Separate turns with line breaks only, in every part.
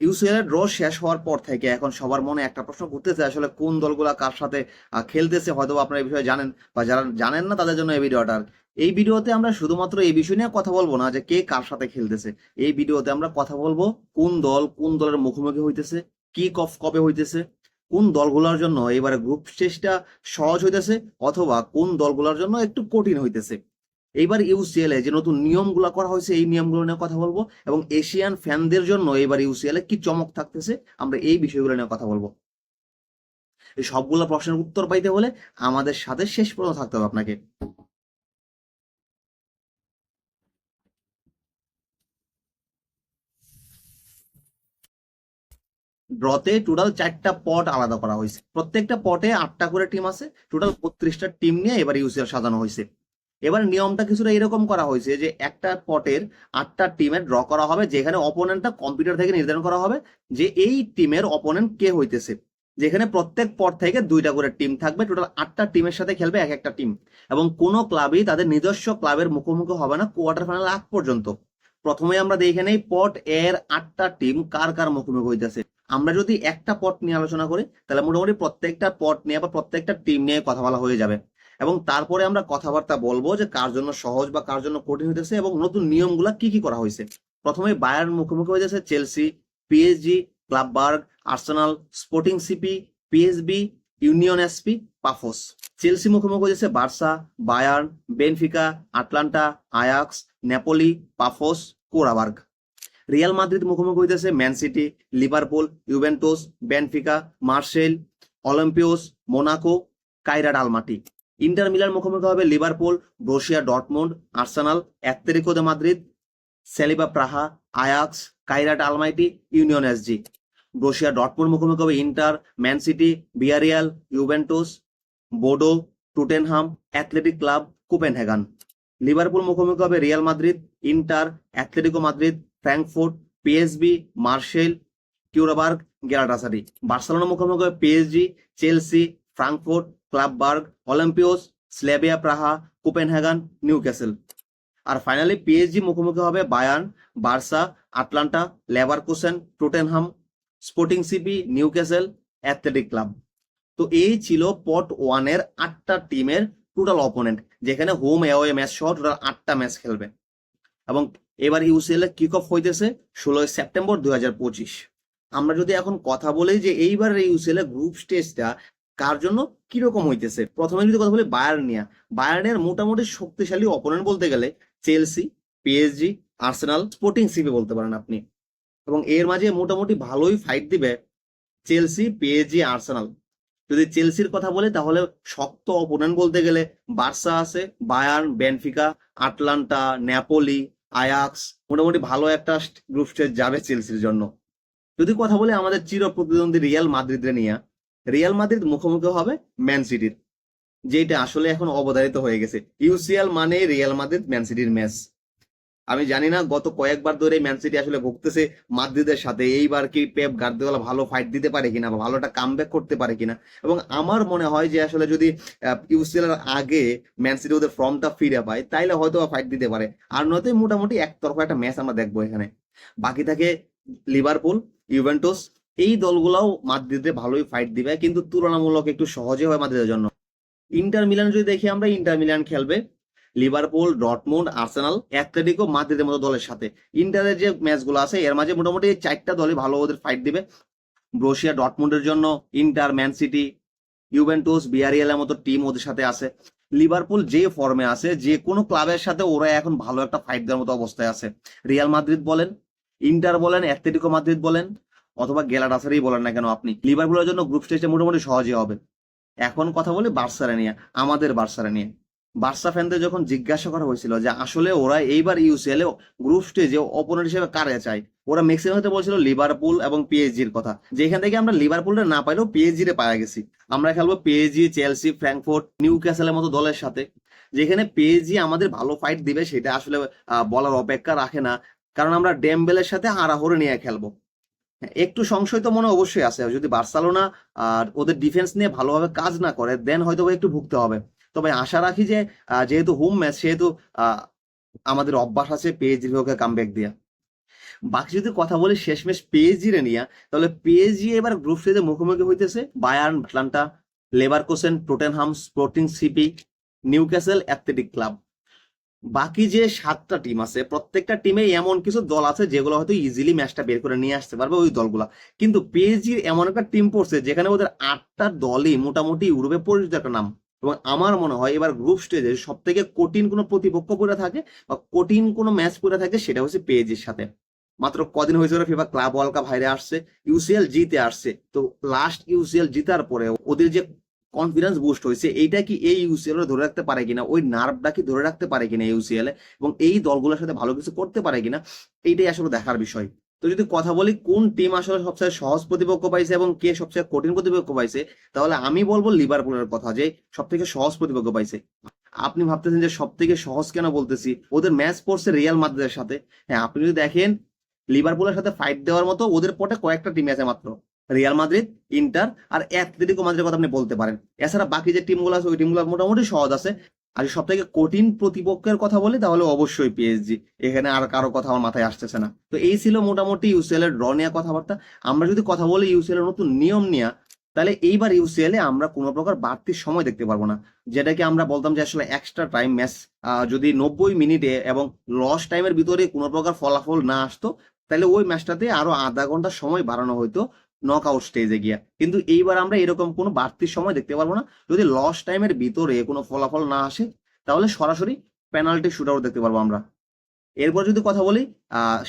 UCL এর draw শেষ হওয়ার পর থেকে এখন সবার মনে একটা প্রশ্ন ঘুরতেছে, আসলে কোন দলগুলা কার সাথে খেলতেছে। হয়তো আপনারা এই বিষয়ে জানেন, বা যারা জানেন না তাদের জন্য এই ভিডিওটা। এই ভিডিওতে আমরা শুধুমাত্র এই বিষয় নিয়ে কথা বলবো না যে কে কার সাথে খেলতেছে। এই ভিডিওতে আমরা কথা বলবো কোন দল কোন দলের মুখোমুখি হইতেছে, কি কফ কবে হইতেছে, কোন দলগুলোর জন্য এবারে গ্রুপ স্টেজটা সহজ হইতেছে, অথবা কোন দলগুলোর জন্য একটু কঠিন হইতেছে। এইবার ইউসিএল এ যে নতুন নিয়মগুলো করা হয়েছে এই নিয়মগুলো নিয়ে কথা বলবো, এবং এশিয়ান ফ্যানদের জন্য এবার ইউসিএল এ কি চমক থাকতেছে আমরা এই বিষয়গুলো নিয়ে কথা বলবো। এই সবগুলো প্রশ্নের উত্তর পাইতে হলে আমাদের সাথে শেষ পর্যন্ত থাকতে হবে আপনাকে। ড্রতে টোটাল 4টা পট আলাদা করা হয়েছে, প্রত্যেকটা পটে 8টা করে টিম আছে, টোটাল 32টা টিম নিয়ে এবার ইউসিএল সাজানো হয়েছে। এবার নিয়মটা কিছুটা এরকম করা হয়েছে যে একটা পটের 8টা টিমের ড্র করা হবে, যেখানে অপোনেন্টটা কম্পিউটার থেকে নির্ধারণ করা হবে যে এই টিমের অপোনেন্ট কে হইতেছে, যেখানে প্রত্যেক পট থেকে 2টা করে টিম থাকবে, টোটাল 8টা টিমের সাথে খেলবে এক একটা টিম। এবং কোনো ক্লাবই তাদের নিজস্ব ক্লাবের মুখোমুখি হবে না কোয়ার্টার ফাইনাল আগ পর্যন্ত। প্রথমে আমরা দেখে নেই পট এর 8টা টিম কার কার মুখোমুখি হইতেছে। আমরা যদি একটা পট নিয়ে আলোচনা করি তাহলে মোটামুটি প্রত্যেকটা পট নিয়ে বা প্রত্যেকটা টিম নিয়ে কথা বলা হয়ে যাবে, এবং তারপরে আমরা কথাবার্তা বলবো যে কার জন্য সহজ বা কার জন্য কঠিন হইতেছে এবং নতুন নিয়মগুলা কি কি করা হয়েছে। প্রথমে বায়ার্ন মুখোমুখি হয়েছে Chelsea, PSG, Club Brugge, Arsenal, Sporting CP, PSV, Union SG, Pafos. Chelsea মুখোমুখি হয়েছে Barca, Bayern, Benfica, Atalanta, Ajax, Napoli, Pafos, Qarabag. Real Madrid মুখোমুখি হইতেছে Man City, Liverpool, Juventus, Benfica, Marseille, Olympiacos, Monaco, Kairat Almaty. Inter Milan মুখোমুখি হবে Liverpool, Borussia Dortmund, Arsenal, Atletico de Madrid, Slavia Praha, Ajax, Kairat Almaty, Union SG. Borussia Dortmund মুখোমুখি হবে Inter, Man City, Villarreal, Juventus, Bodo, Tottenham, athletic club, Copenhagen. Liverpool মুখোমুখি হবে Real Madrid, Inter, Atletico Madrid, Frankfurt, PSV, Marseille, Qarabag, Galatasaray. Barcelona মুখোমুখি হবে PSG, Chelsea, Frankfurt, Club Brugge, Olympiacos, Slavia Praha, Copenhagen, Newcastle. আর finally PSG মুখোমুখি হবে Bayern, Barca, Atalanta, Leverkusen, Tottenham, Sporting CP, Newcastle, Athletic Club. তো এই ছিল pot ওয়ানের 8টা টিমের টোটাল অপোনেন্ট, যেখানে হোম অ্যাওয়ে ম্যাচ সহ টোটাল 8টা ম্যাচ খেলবে। এবং এবার ইউসিএল এর কিক অফ হইতেছে 16 সেপ্টেম্বর 2025। আমরা যদি এখন কথা বলি যে এইবারের ইউসিএল এর গ্রুপ স্টেজটা কার জন্য কিরকম হইতেছে, প্রথমে যদি কথা বলি বায়ার্ন নিয়ে, বায়ার্নের মোটামুটি শক্তিশালী অপোনেন্ট বলতে গেলে Chelsea, PSG, Arsenal, Sporting CP বলতে পারেন আপনি। এবং এর মাঝে মোটামুটি ভালোই ফাইট দিবে চেলসি, পিএসজি, আর্সেনাল। যদি চেলসির কথা বলি তাহলে শক্ত অপোনেন্ট বলতে গেলে বার্সা আছে, Bayern, Benfica, Atlanta, Napoli, Ajax. মোটামুটি ভালো একটা গ্রুপ স্টেজ যাবে চেলসির জন্য। যদি কথা বলি আমাদের চির প্রতিদ্বন্দ্বী রিয়াল মাদ্রিদে নিয়ে, রিয়াল মাদ্রিদ মুখোমুখি হবে ম্যান সিটির, যেটা আসলে এখন অবধারিত হয়ে গেছে। ইউসিএল মানে রিয়াল মাদ্রিদ ম্যান সিটির ম্যাচ। আমি জানি না গত কয়েকবার ধরে ম্যান সিটি আসলে ভুগতেছে মাদ্রিদের সাথে, এইবার কি পেপ গার্দিওলা ভালো ফাইট দিতে পারে কিনা বা ভালো একটা কামব্যাক করতে পারে কিনা। এবং আমার মনে হয় যে আসলে যদি ইউসিএল এর আগে ম্যান সিটি ওদের ফর্মটা ফিরে পায় তাইলে হয়তো ফাইট দিতে পারে, আর নয়তো মোটামুটি একতরফা একটা ম্যাচ আমরা দেখবো এখানে। বাকি থাকে লিভারপুল, ইউভেন্টুস। এই দলগুলাও মাদ্রিদে ভালোই ফাইট দিবে, কিন্তু তুলনামূলক একটু সহজে হয় মাদ্রিদের জন্য। ইন্টার মিলান যদি দেখি আমরা, ইন্টার মিলান খেলবে লিভারপুল, ডর্টমুন্ড, আর্সেনাল, অ্যাথলেটিকো মাদ্রিদের মতো দলের সাথে। ইন্টারের যে ম্যাচগুলো আছে এর মাঝে মোটামুটি 4টা দলই ভালো ওদের ফাইট দিবে। ব্রুসিয়া ডর্টমুন্ডের জন্য ইন্টার, ম্যান সিটি, ইউভেন্টুস, বিয়ারিয়ালের মতো টিম ওদের সাথে আছে। লিভারপুল যে ফর্মে আছে যে কোনো ক্লাবের সাথে ওরা এখন ভালো একটা ফাইট দেওয়ার মতো অবস্থায় আছে। রিয়াল মাদ্রিদ বলেন, ইন্টার বলেন, অ্যাথলেটিকো মাদ্রিদ বলেন, অথবা গ্যালাটাসারাই বলেন না কেন আপনি, লিভারপুলের জন্য গ্রুপ স্টেজটা মোটামুটি সহজই হবে। এখন কথা বলি বার্সারা নিয়ে, আমাদের বার্সারা নিয়ে। বার্সা ফ্যানদের যখন জিজ্ঞাসা করা হয়েছিল যে আসলে ওরা এইবার ইউসিএল এ গ্রুপ স্টেজে অপোনেন্ট হিসেবে কারে চায়, ওরা ম্যাক্সিমাম বলছিল লিভারপুল এবং পিএসজির কথা, যেখান থেকে আমরা লিভারপুলটা না পাইলেও পিএসজি রে পাওয়া গেছি। আমরা খেলবো পিএসজি, চেলসি, ফ্র্যাঙ্কফুর্ট, নিউক্যাসেলের মতো দলের সাথে, যেখানে পিএসজি আমাদের ভালো ফাইট দিবে সেটা আসলে বলার অপেক্ষা রাখে না, কারণ আমরা ডেমবেলের সাথে হারাহরে নিয়ে খেলবো। হ্যাঁ, একটু সংশয় তো মনে অবশ্যই আছে, যদি বার্সেলোনা আর ওদের ডিফেন্স নিয়ে ভালোভাবে কাজ না করে দেন হয়তো একটু ভুগতে হবে। তবে আশা রাখি যে যেহেতু হোম ম্যাচ সেহেতু আমাদের অভ্যাস আছে পেজ বিভাগে কামব্যাক দিয়া। বাকি যদি কথা বলি শেষমেশ পিএসজি রে নিয়ে, তাহলে পিএসজি এবার গ্রুপ স্টেজে মুখোমুখি হইতেছে Bayern, Atlanta, Leverkusen, Tottenham, sporting CP, Newcastle, athletic club. বাকি যে 7টা টিম আছে প্রত্যেকটা টিমে এমন কিছু দল আছে যেগুলো হয়তো ইজিলি ম্যাচটা বের করে নিয়ে আসতে পারবে ওই দলগুলা। কিন্তু পিএসজির এমন একটা টিম পড়ছে যেখানে ওদের 8টা দলই মোটামুটি ইউরোপে পরিচিত একটা নাম। এবং আমার মনে হয় এবার গ্রুপ স্টেজে সব থেকে কঠিন কোনো প্রতিপক্ষ পড়ে থাকে বা কঠিন কোনো ম্যাচ পড়ে থাকে সেটা হচ্ছে পিএসজির সাথে। মাত্র কদিন হয়েছে ওরা ফিফা ক্লাব ওয়ার্ল্ড কাপ হাইরে আসছে, ইউসিএল জিতে আসছে। তো লাস্ট ইউসিএল জিতার পরে ওদের যে কনফিডেন্স বুস্ট হয়েছে, এইটা কি এই ইউসিএল ধরে রাখতে পারে কিনা, ওই নার্ভটা কি ধরে রাখতে পারে কিনা ইউসিএল এবং এই দলগুলোর সাথে ভালো কিছু করতে পারে কিনা, এইটাই আসলে দেখার বিষয়। তো যদি কথা বলি কোন টিম আসলে সবচেয়ে সহজ প্রতিপক্ষ পাইছে এবং কে সবচেয়ে কঠিন প্রতিপক্ষ পাইছে, তাহলে আমি বলবো লিভারপুলের কথা যে সব থেকে সহজ প্রতিপক্ষ পাইছে। আপনি ভাবতেছেন যে সব থেকে সহজ কেন বলতেছি, ওদের ম্যাচ পড়ছে রিয়াল মাদ্রিদের সাথে। হ্যাঁ, আপনি যদি দেখেন লিভারপুলের সাথে ফাইট দেওয়ার মতো ওদের পটে কয়েকটা টিম আছে মাত্র, রিয়াল মাদ্রিদ, ইন্টার আর অ্যাটলেটিকো মাদ্রিদের কথা আপনি বলতে পারেন। এছাড়া বাকি যে টিমগুলো আছে ওই টিমগুলো মোটামুটি সহজ আছে। আর সব থেকে কঠিন প্রতিপক্ষের কথা বলি তাহলে অবশ্যই পিএসজি, এখানে আর কারো কথা আমার মাথায় আসতেছে না। তো এই ছিল মোটামুটি ইউসিএল এর ড্র নিয়ে কথাবার্তা। আমরা যদি কথা বলি ইউসিএল এর নতুন নিয়ম নিয়ে, তাহলে এইবার ইউসিএল এ আমরা কোনো প্রকার বাড়তি সময় দেখতে পারবো না, যেটাকে আমরা বলতাম যে আসলে এক্সট্রা টাইম ম্যাচ যদি 90 মিনিটে এবং লস টাইমের ভিতরে কোনো প্রকার ফলাফল না আসতো, তাহলে ওই ম্যাচটাতে আরো আধা ঘন্টা সময় বাড়ানো হইতো নক আউট স্টেজে গিয়া। কিন্তু এইবার আমরা এরকম কোনো বাড়তি সময় দেখতে পারবো না। যদি লস টাইমের ভিতরে কোনো ফলাফল না আসে তাহলে সরাসরি পেনাল্টি শুট আউট দেখতে পারবো আমরা। এরপর যদি কথা বলি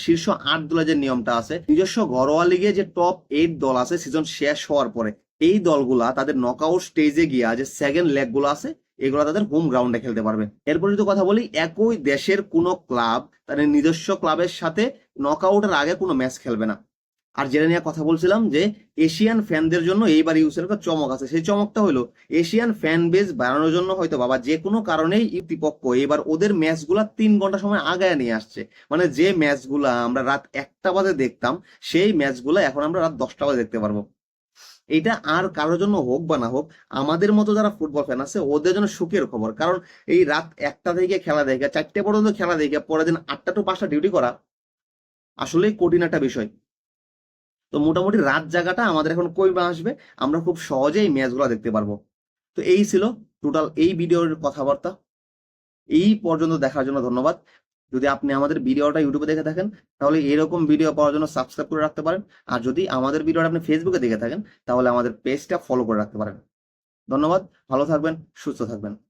শীর্ষ 8 দলের যে নিয়মটা আছে, নিজস্ব ঘরোয়া লিগে যে টপ 8 দল আছে সিজন শেষ হওয়ার পরে, এই দলগুলা তাদের নকআউট স্টেজে গিয়া যে সেকেন্ড লেগ গুলো আছে এগুলো তাদের হোম গ্রাউন্ডে খেলতে পারবে। এরপর যদি কথা বলি একই দেশের কোনো ক্লাব তাদের নিজস্ব ক্লাবের সাথে নকআউটের আগে কোনো ম্যাচ খেলবে না। আর যেটা নিয়ে কথা বলছিলাম যে এশিয়ান ফ্যানদের জন্য এইবার ইউসিএল একটা চমক আছে, সেই চমকটা হলো এশিয়ান ফ্যান বেস বাড়ানোর জন্য হয়তো বাবা যে কোনো কারণেই প্রতিপক্ষ এবার ওদের ম্যাচগুলা 3 ঘন্টা সময় আগায় নিয়ে আসছে। মানে যে ম্যাচগুলা আমরা রাত 1টা বাজে দেখতাম সেই ম্যাচগুলা এখন আমরা রাত 10টা বাজে দেখতে পারবো। এটা আর কারোর জন্য হোক বা না হোক, আমাদের মতো যারা ফুটবল ফ্যান আছে ওদের জন্য সুখের খবর। কারণ এই রাত 1টা থেকে খেলা দেখে 4টে পর্যন্ত খেলা দেখে পরের দিন 8টা টু 5টা ডিউটি করা আসলেই কঠিন একটা বিষয়। তো মোটামুটি রাত জায়গাটা আমাদের এখন কইবা আসবে, আমরা খুব সহজেই এই ম্যাচগুলো দেখতে পারবো। তো এই ছিল টোটাল এই ভিডিওর কথাবার্তা। এই পর্যন্ত দেখার জন্য ধন্যবাদ। যদি আপনি আমাদের ভিডিওটা ইউটিউবে দেখে থাকেন তাহলে এরকম ভিডিও পাওয়ার জন্য সাবস্ক্রাইব করে রাখতে পারেন। আর যদি আমাদের ভিডিওটা আপনি ফেসবুকে দেখে থাকেন তাহলে আমাদের পেজটা ফলো করে রাখতে পারেন। ধন্যবাদ, ভালো থাকবেন, সুস্থ থাকবেন।